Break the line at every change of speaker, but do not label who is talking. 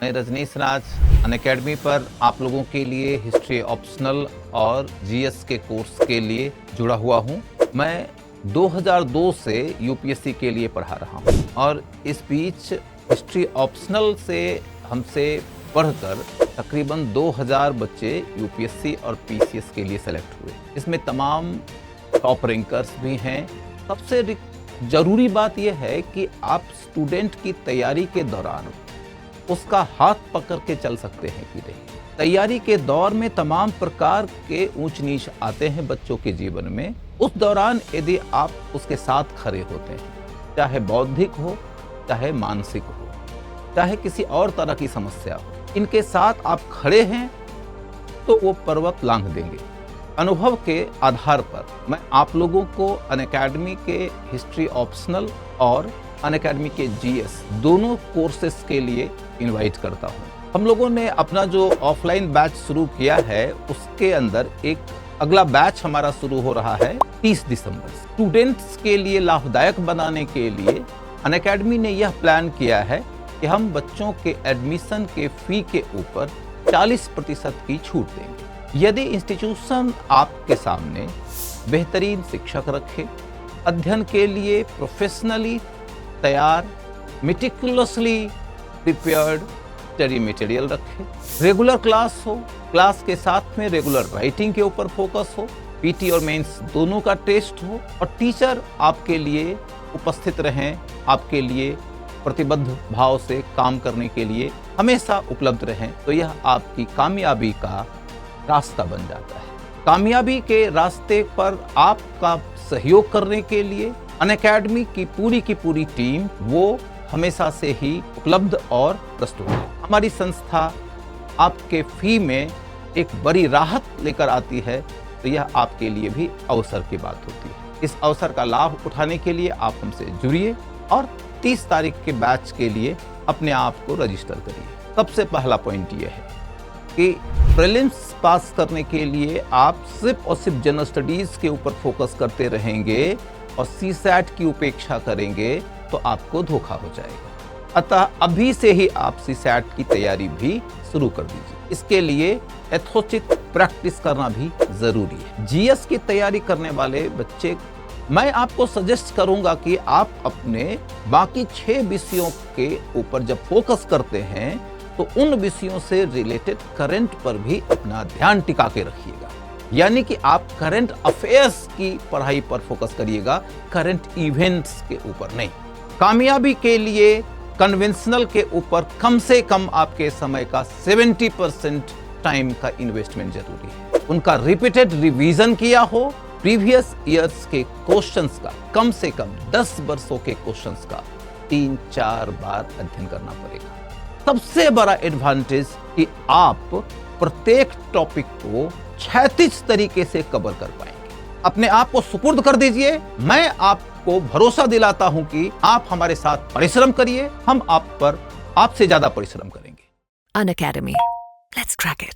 मैं रजनीश राज अनअकैडमी पर आप लोगों के लिए हिस्ट्री ऑप्शनल और जीएस के कोर्स के लिए जुड़ा हुआ हूं। मैं 2002 से यूपीएससी के लिए पढ़ा रहा हूं और इस बीच हिस्ट्री ऑप्शनल से हमसे पढ़कर तकरीबन 2000 बच्चे यूपीएससी और पीसीएस के लिए सेलेक्ट हुए। इसमें तमाम टॉप रैंकर्स भी हैं। सबसे ज़रूरी बात यह है कि आप स्टूडेंट की तैयारी के दौरान उसका हाथ पकड़ के चल सकते हैं कि नहीं। तैयारी के दौर में तमाम प्रकार के ऊंच नीच आते हैं बच्चों के जीवन में। उस दौरान यदि आप उसके साथ खड़े होते हैं, चाहे बौद्धिक हो, चाहे मानसिक हो, चाहे किसी और तरह की समस्या हो, इनके साथ आप खड़े हैं तो वो पर्वत लांघ देंगे। अनुभव के आधार पर मैं आप लोगों को अनअकैडमी के हिस्ट्री ऑप्शनल और अनअकैडमी के जीएस दोनों कोर्सेस के लिए इनवाइट करता हूं। हम लोगों ने अपना जो ऑफलाइन बैच शुरू किया है उसके अंदर एक अगला बैच हमारा शुरू हो रहा है 30 दिसंबर। स्टूडेंट्स के लिए लाभदायक बनाने के लिए अनअकैडमी ने यह प्लान किया है कि हम बच्चों के एडमिशन के फी के ऊपर 40% की छूट देंगे यदि इंस्टीट्यूशन आपके सामने बेहतरीन शिक्षक रखे, अध्ययन के लिए प्रोफेशनली तैयार, मेटिकुलसली प्रिपेयर्ड स्टडी मटेरियल रखे, रेगुलर क्लास हो, क्लास के साथ में रेगुलर राइटिंग के ऊपर फोकस हो, पीटी और मेंस दोनों का टेस्ट हो और टीचर आपके लिए उपस्थित रहें, आपके लिए प्रतिबद्ध भाव से काम करने के लिए हमेशा उपलब्ध रहें, तो यह आपकी कामयाबी का रास्ता बन जाता है। कामयाबी के रास्ते पर आपका सहयोग करने के लिए अनअकैडमी की पूरी टीम वो हमेशा से ही उपलब्ध और प्रस्तुत है। हमारी संस्था आपके फी में एक बड़ी राहत लेकर आती है, तो यह आपके लिए भी अवसर की बात होती है। इस अवसर का लाभ उठाने के लिए आप हमसे जुड़िए और 30 तारीख के बैच के लिए अपने आप को रजिस्टर करिए। सबसे पहला पॉइंट यह है कि प्रीलिम्स पास करने के लिए आप सिर्फ और सिर्फ जनरल स्टडीज के ऊपर फोकस करते रहेंगे और सीसैट की उपेक्षा करेंगे तो आपको धोखा हो जाएगा। अतः अभी से ही आप सीसैट की तैयारी भी शुरू कर दीजिए। इसके लिए यथोचित प्रैक्टिस करना भी जरूरी है। जीएस की तैयारी करने वाले बच्चे, मैं आपको सजेस्ट करूंगा कि आप अपने बाकी 6 विषयों के ऊपर जब फोकस करते हैं तो उन विषयों से रिलेटेड करंट पर भी अपना ध्यान टिका के रखिएगा। यानी कि आप करंट अफेयर्स की पढ़ाई पर फोकस करिएगा, करंट इवेंट्स के ऊपर नहीं। कामयाबी के लिए कन्वेंशनल के ऊपर कम से कम आपके समय का 70% टाइम का इन्वेस्टमेंट जरूरी है। उनका रिपीटेड रिवीजन किया हो, प्रीवियस ईयर्स के क्वेश्चंस का कम से कम 10 वर्षों के क्वेश्चंस का 3-4 बार अध्ययन करना पड़ेगा। सबसे बड़ा एडवांटेज कि आप प्रत्येक टॉपिक को क्षैतिज तरीके से कवर कर पाएंगे। अपने आप को सुपुर्द कर दीजिए। मैं आपको भरोसा दिलाता हूं कि आप हमारे साथ परिश्रम करिए, हम आपसे ज्यादा परिश्रम करेंगे।
Unacademy. Let's crack it.